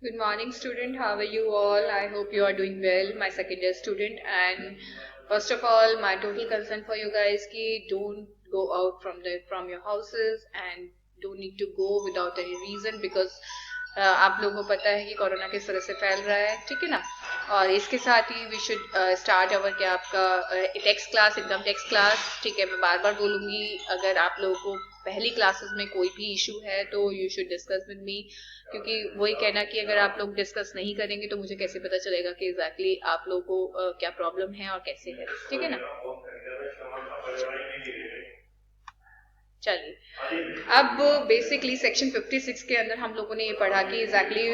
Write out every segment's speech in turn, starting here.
Good morning, student. How are you all? I hope you are doing well, my second year student. And first of all, my total concern for you guys ki don't go out from your houses and don't need to go without any reason because आप लोगों को पता है कि corona किस तरह से फैल रहा है, ठीक है ना। और इसके साथ ही वी शुड स्टार्ट अवर क्या आपका text class, income tax class, ठीक है। मैं बार बार बोलूंगी, अगर आप लोगों को पहली क्लासेस में कोई भी इशू है तो you should discuss with me, क्योंकि वही कहना कि अगर आप लोग डिस्कस नहीं करेंगे तो मुझे कैसे पता चलेगा कि एग्जैक्टली आप लोगों को क्या प्रॉब्लम है और कैसे है, ठीक है ना। चलिए, अब बेसिकली सेक्शन 56 के अंदर हम लोगों ने ये पढ़ा कि exactly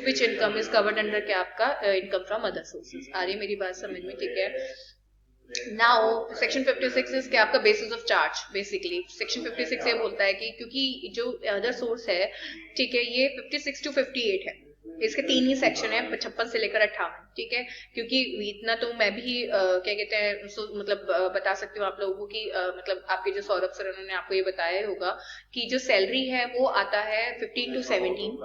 which income is covered under क्या आपका इनकम फ्रॉम अदर सोर्सेज। आ रही है मेरी बात समझ में, ठीक है। नाउ सेक्शन 56 इज क्या आपका basis of charge. Basically section 56 ये बोलता है कि क्योंकि जो अदर सोर्स है, ठीक है, ये 56 टू 58 है, इसके तीन ही सेक्शन है, 56 से लेकर 58, ठीक है। क्योंकि इतना तो मैं भी क्या कहते हैं मतलब बता सकती हूँ आप लोगों को कि मतलब आपके जो सौरभ सर उन्होंने आपको ये बताया होगा कि जो सैलरी है वो आता है 15 टू 17,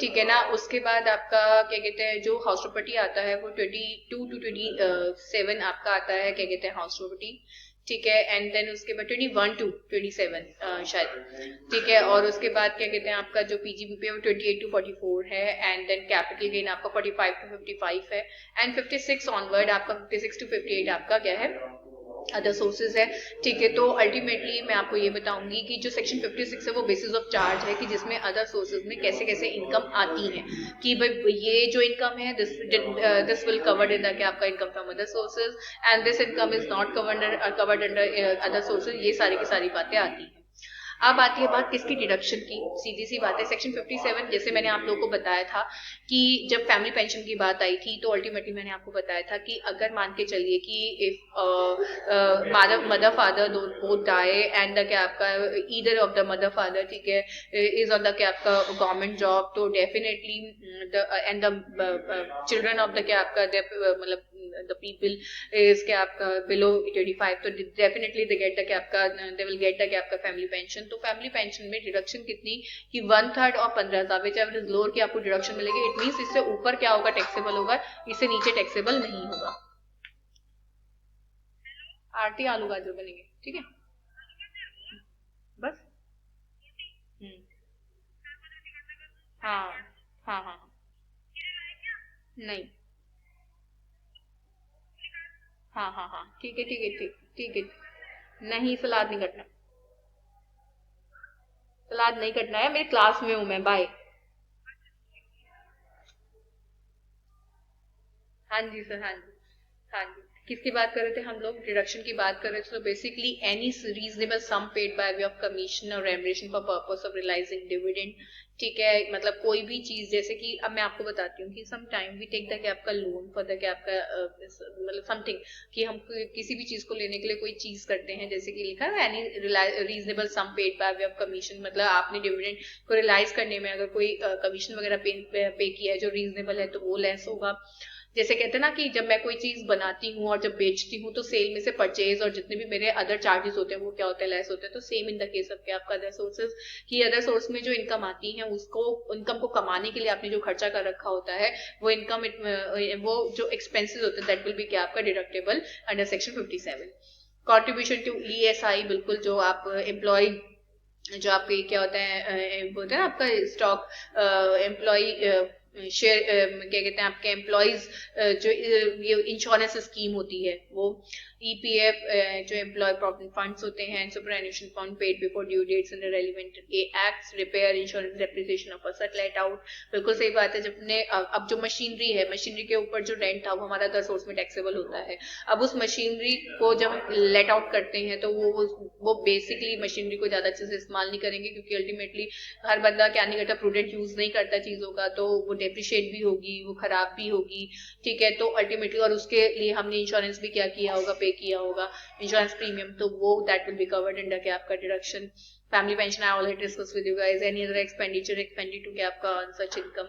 ठीक है ना। उसके बाद आपका क्या कहते हैं जो हाउस प्रॉपर्टी आता है वो 22 टू 27 आपका आता है, क्या कहते हैं, हाउस प्रॉपर्टी, ठीक है। एंड देन उसके बाद 21 टू 27 शायद, ठीक है। और उसके बाद क्या कहते हैं आपका जो पीजीबीपी है वो 28 टू 44 है। एंड देन कैपिटल गेन आपका 45 टू 55 है। एंड 56 ऑनवर्ड आपका 56 टू 58 आपका क्या है, अदर सोर्सेज है, ठीक है। तो अल्टीमेटली मैं आपको ये बताऊंगी कि जो सेक्शन 56 है वो बेसिस ऑफ चार्ज है कि जिसमें अदर सोर्सेज में कैसे कैसे इनकम आती है, कि भाई ये जो इनकम है this will covered in the क्या आपका income from other sources and this income is not covered under other sources, ये सारी की सारी बातें आती हैं। अब आती है बात किसकी डिडक्शन की। सीधी सी बात है, सेक्शन 57 जैसे मैंने आप लोगों को बताया था कि जब फैमिली पेंशन की बात आई थी तो अल्टीमेटली मैंने आपको बताया था कि अगर मान के चलिए कि if mother father both die and the क्या आपका either of the mother father, ठीक है, इज ऑन द क्या आपका गवर्नमेंट जॉब, तो definitely and the children of the क्या आपका मतलब द पीपल इज क्या आपका बिलो 85, तो डेफिनेटली दे गेट द क्या आपका दे विल गेट द क्या आपका फैमिली पेंशन। तो फैमिली पेंशन में डिडक्शन कितनी कि 1/3 और 15,000 विच एवर इज लोअर की आपको डिडक्शन मिलेगी। इट मींस इससे ऊपर क्या होगा, टैक्सेबल होगा, इससे नीचे टैक्सेबल नहीं होगा। आरती आलू गाजर बनेंगे, ठीक है, बस। हम्म, हाँ हाँ हाँ, नहीं, हाँ हाँ हाँ, ठीक है ठीक है ठीक ठीक है। नहीं, सलाद नहीं कटना, सलाद नहीं कटना है, मेरी क्लास में हूं मैं, बाय। हाँ जी सर, हाँ जी, हाँ जी। किसकी बात कर रहे थे हम लोग, डिडक्शन की बात कर रहे थे। तो basically any reasonable sum paid by way of commission और remuneration for purpose of realising dividend, ठीक है। मतलब कोई भी चीज, जैसे कि अब मैं आपको बताती हूँ कि sometime we take the क्या आपका लोन फॉर द क्या आपका मतलब समथिंग, कि हम किसी भी चीज को लेने के लिए कोई चीज करते हैं, जैसे कि लिखा है any reasonable sum paid by way of commission, मतलब आपने डिविडेंड को रियलाइज करने में अगर कोई कमीशन वगैरह पे किया है जो रीजनेबल है तो वो लेस होगा। जैसे कहते हैं ना कि जब मैं कोई चीज बनाती हूँ और जब बेचती हूँ तो सेल में से परचेज और जितने भी मेरे अदर चार्जेस होते हैं वो क्या होते हैं, लेस होते हैं। तो same in the case of क्या आपका अदर सोर्सेज, कि अदर सोर्स में जो इनकम आती है उसको, इनकम को कमाने के लिए आपने जो खर्चा कर रखा होता है वो इनकम, वो जो एक्सपेंसेस होते हैं दैट विल बी क्या आपका deductible under section 57। Contribution to ESI, बिल्कुल जो आप एम्प्लॉय, जो आपके क्या होता है बोलते हैं ना आपका स्टॉक एम्प्लॉय शेयर, क्या कहते हैं आपके एम्प्लॉयज जो ये इंश्योरेंस स्कीम होती है वो, ईपीएफ जो एम्प्लॉय प्रॉविडेंट फंड्स होते हैं, superannuation fund paid before due dates in the relevant acts, repair insurance depreciation of asset let out. बिल्कुल सही बात है, जब ने अब जो मशीनरी है, मशीनरी के ऊपर जो रेंट था वो हमारा अदर सोर्स में टैक्सेबल होता है। अब उस मशीनरी को जब हम लेट आउट करते हैं तो वो बेसिकली मशीनरी को ज्यादा अच्छे से इस्तेमाल नहीं करेंगे, क्योंकि अल्टीमेटली हर बंदा क्या नहीं करता, प्रूडेंट यूज नहीं करता चीजों का, तो वो डेप्रिशिएट भी होगी, वो खराब भी होगी, ठीक है। तो अल्टीमेटली, और उसके लिए हमने इंश्योरेंस भी क्या किया होगा, पे किया होगा इंश्योरेंस प्रीमियम, तो वो that will be covered under क्या आपका deduction. Family pension I already discuss with you guys. Any other expenditure expended to क्या आपका ऑन सच इनकम,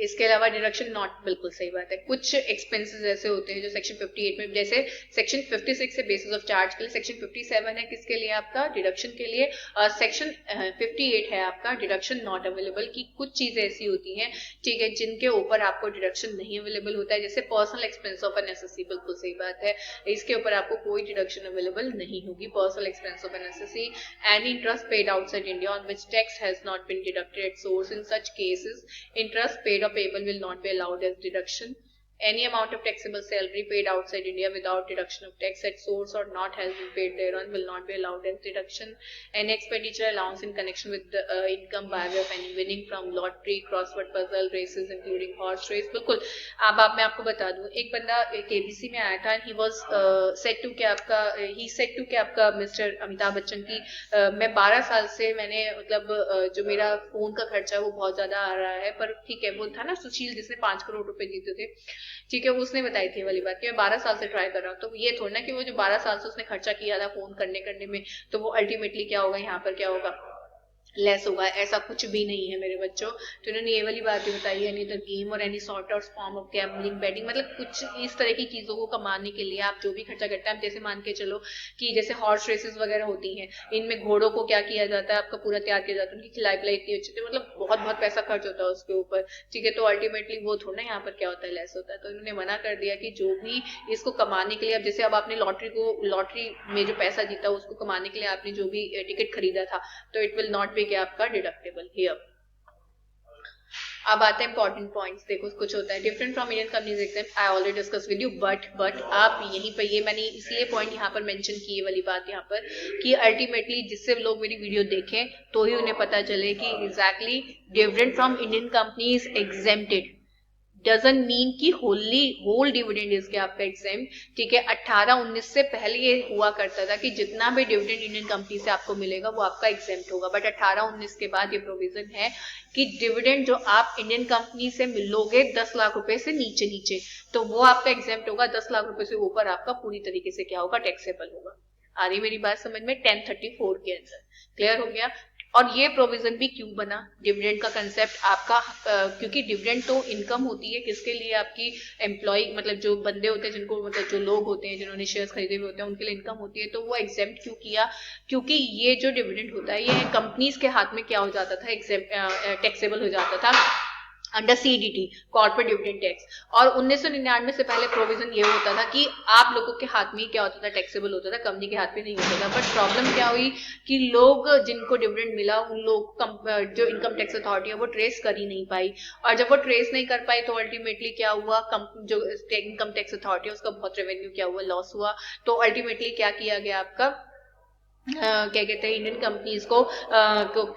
इसके अलावा डिडक्शन नॉट, बिल्कुल सही बात है। कुछ एक्सपेंसेस ऐसे होते हैं जो सेक्शन 58 में, जैसे सेक्शन 56 है बेसिस ऑफ चार्ज के लिए, सेक्शन 57 है किसके लिए आपका, डिडक्शन के लिए, सेक्शन 58 है आपका डिडक्शन नॉट अवेलेबल की। कुछ चीजें ऐसी होती हैं, ठीक है, जिनके ऊपर आपको डिडक्शन नहीं अवेलेबल होता है, जैसे personal expense of an SSC, बिल्कुल सही बात है, इसके ऊपर आपको कोई डिडक्शन अवेलेबल नहीं होगी। Personal expense of an SSC, any interest paid outside India on which tax has not been deducted at source, in such cases interest paid or payable will not be allowed as deduction. Any amount of taxable salary paid outside India without deduction of tax at source or not has been paid thereon will not be allowed as deduction. Any expenditure allowance in connection with the income by way of any winning from lottery, crossword puzzle, races including horse race. बिल्कुल। अब मैं आपको बता दूं, एक बंदा KBC में आया था, he was said to कि आपका मिस्टर अमिताभ बच्चन की मैं 12 साल से मैंने मतलब जो मेरा फोन का खर्चा है वो बहुत ज्यादा आ रहा है, पर ठीक है, वो था ना सुशील जिसने 5 करोड़ रुपए जीते थे, ठीक है, उसने बताई थी वाली बात कि मैं 12 साल से ट्राई कर रहा हूँ। तो ये थोड़ा ना कि वो जो 12 साल से उसने खर्चा किया था फोन करने में, तो वो अल्टीमेटली क्या होगा, यहाँ पर क्या होगा, लेस होगा, ऐसा कुछ भी नहीं है मेरे बच्चों। तो इन्होंने ये वाली बात भी बताई है, एनी द गेम और any sort of form of gambling, batting, मतलब कुछ इस तरह की चीजों को कमाने के लिए आप जो भी खर्चा करते हैं, जैसे मान के चलो कि जैसे हॉर्स रेसेस वगैरह होती हैं, इनमें घोड़ों को क्या किया जाता है, आपका पूरा तैयार किया जाता है, उनकी खिलाई पिलाई इतनी अच्छी, मतलब बहुत पैसा खर्च होता है उसके ऊपर, ठीक है, तो अल्टीमेटली वो थोड़ा यहाँ पर क्या होता है, लेस होता है। तो इन्होंने मना कर दिया कि जो भी इसको कमाने के लिए, अब जैसे अब आपने लॉटरी में जो पैसा जीता उसको कमाने के लिए आपने जो भी टिकट खरीदा था, तो इट विल नॉट बी क्या आपका डिडक्टेबल हियर। अब आते हैं इंपॉर्टेंट पॉइंट्स। देखो कुछ होता है different from Indian companies exam, I already discuss with you, but आप यहीं पर, ये मैंने इसलिए पॉइंट यहाँ पर मेंशन की ये वाली बात यहाँ पर कि अल्टीमेटली जिससे लोग मेरी वीडियो देखें तो ही उन्हें पता चले कि exactly different from Indian companies exempted doesn't mean कि होल डिविडेंड इसके आपका एग्जाम, ठीक है। 18-19 से पहले ये हुआ करता था कि जितना भी डिविडेंड इंडियन कंपनी से आपको मिलेगा वो आपका एग्जाम्प्ट होगा, बट 18-19 के बाद ये प्रोविजन है कि डिविडेंड जो आप इंडियन कंपनी से मिलोगे 10 लाख रुपए से नीचे, तो वो आपका एग्जाम्प्ट होगा, 10 लाख रुपए से ऊपर आपका पूरी तरीके से क्या होगा, टैक्सेबल होगा। आ रही मेरी बात समझ में? 1034 के अंदर क्लियर हो गया। और ये प्रोविजन भी क्यों बना, डिविडेंड का कंसेप्ट आपका क्योंकि डिविडेंड तो इनकम होती है किसके लिए, आपकी एम्प्लॉय, मतलब जो बंदे होते हैं जिनको, मतलब जो लोग होते हैं जिन्होंने शेयर्स खरीदे हुए होते हैं उनके लिए इनकम होती है। तो वो एग्जेम्प्ट क्यों किया, क्योंकि ये जो डिविडेंड होता है ये कंपनीज के हाथ में क्या हो जाता था, टैक्सेबल हो जाता था under CDT, corporate dividend tax. और 1999 से पहले प्रोविजन ये होता था कि आप लोगों के हाथ में क्या होता था, टैक्सेबल होता था, कंपनी के हाथ में नहीं होता था। बट प्रॉब्लम क्या हुई कि लोग जिनको डिविडेंड मिला उन लोग जो इनकम टैक्स अथॉरिटी है वो ट्रेस कर ही नहीं पाई, और जब वो ट्रेस नहीं कर पाई तो अल्टीमेटली क्या हुआ, जो इनकम टैक्स अथॉरिटी है उसका बहुत रेवेन्यू क्या हुआ, लॉस हुआ। तो अल्टीमेटली क्या किया गया आपका, क्या कहते हैं, इंडियन कंपनीज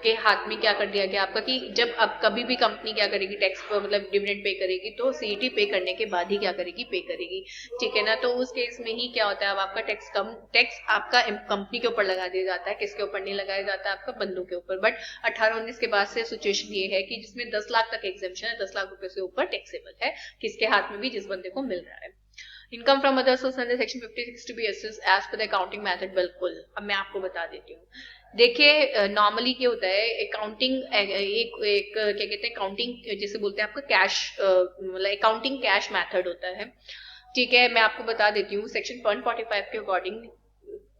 के हाथ में क्या कर दिया गया आपका कि जब अब कभी भी कंपनी क्या करेगी, टैक्स मतलब डिविडेंड पे करेगी तो सीईटी पे करने के बाद ही क्या करेगी, पे करेगी, ठीक है ना। तो उस केस में ही क्या होता है, अब आपका टैक्स आपका कंपनी के ऊपर लगा दिया जाता है, किसके ऊपर नहीं लगाया जाता, आपका बंदों के ऊपर। बट 18-19 के बाद से सिचुएशन ये है कि जिसमें 10 लाख तक एग्जेम्पशन है, 10 लाख रुपए से ऊपर टैक्सेबल है, किसके हाथ में भी, जिस बंदे को मिल रहा है। Income from other source under section 56 to be assessed as per the accounting method, बिल्कुल। अब मैं आपको बता देती हूँ। देखिए नॉर्मली क्या होता है, अकाउंटिंग एक क्या कहते हैं, अकाउंटिंग जिसे बोलते हैं आपका कैश, मतलब अकाउंटिंग कैश मेथड होता है, ठीक है। मैं आपको बता देती हूँ सेक्शन 145 के अकॉर्डिंग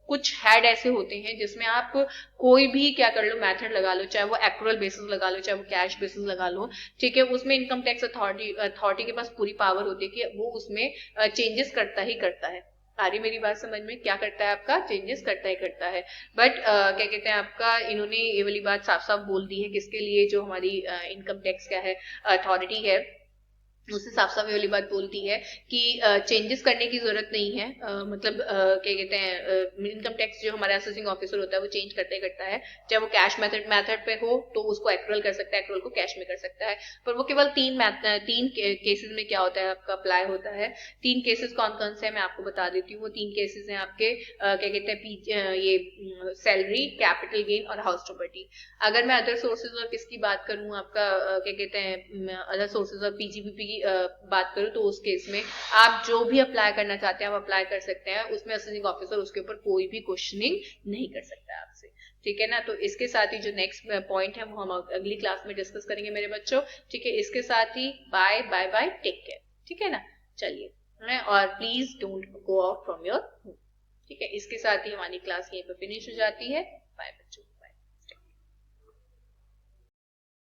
कुछ हेड ऐसे होते हैं जिसमें आप कोई भी क्या कर लो, मेथड लगा लो, चाहे वो एक्रूअल बेसिस लगा लो, चाहे वो कैश बेसिस लगा लो, ठीक है। उसमें इनकम टैक्स अथॉरिटी के पास पूरी पावर होती है कि वो उसमें चेंजेस करता ही करता है। आ रही मेरी बात समझ में? क्या करता है आपका, चेंजेस करता ही करता है। बट क्या कहते हैं आपका, इन्होंने ये वाली बात साफ साफ बोल दी है किसके लिए, जो हमारी इनकम टैक्स क्या है अथॉरिटी है, उससे साफ साफ ये वाली बात बोलती है कि चेंजेस करने की जरूरत नहीं है। मतलब क्या कहते हैं, इनकम टैक्स जो हमारा असेसिंग ऑफिसर होता है वो चेंज करता ही करता है, चाहे वो कैश मेथड पे हो तो उसको एक्रूअल कर सकता है, एक्रूअल को कैश में कर सकता है। पर वो केवल तीन केसेस में क्या होता है आपका अप्लाई होता है। 3 केसेस कौन कौन से है मैं आपको बता देती हूँ। वो 3 केसेस हैं आपके क्या कहते हैं, ये सैलरी, कैपिटल गेन और हाउस प्रॉपर्टी। अगर मैं अदर सोर्सेज और किसकी बात करूँ, आपका क्या कहते हैं अदर सोर्सेज और पीजीबीपी बात करूं तो उस केस में आप जो भी अप्लाई करना चाहते हैं आप अप्लाई कर सकते हैं, उसमें असेसिंग ऑफिसर उसके ऊपर कोई भी क्वेश्चनिंग नहीं कर सकता है आपसे, ठीक है ना। तो इसके साथ ही जो नेक्स्ट पॉइंट है वो हम अगली क्लास में डिस्कस करेंगे मेरे बच्चों। ठीक है, इसके साथ ही bye bye bye, take care. ठीक है ना, चलिए, और please don't go out from your home. ठीक है, इसके साथ ही हमारी क्लास यहीं पर फिनिश हो जाती है। बाय बच्चों।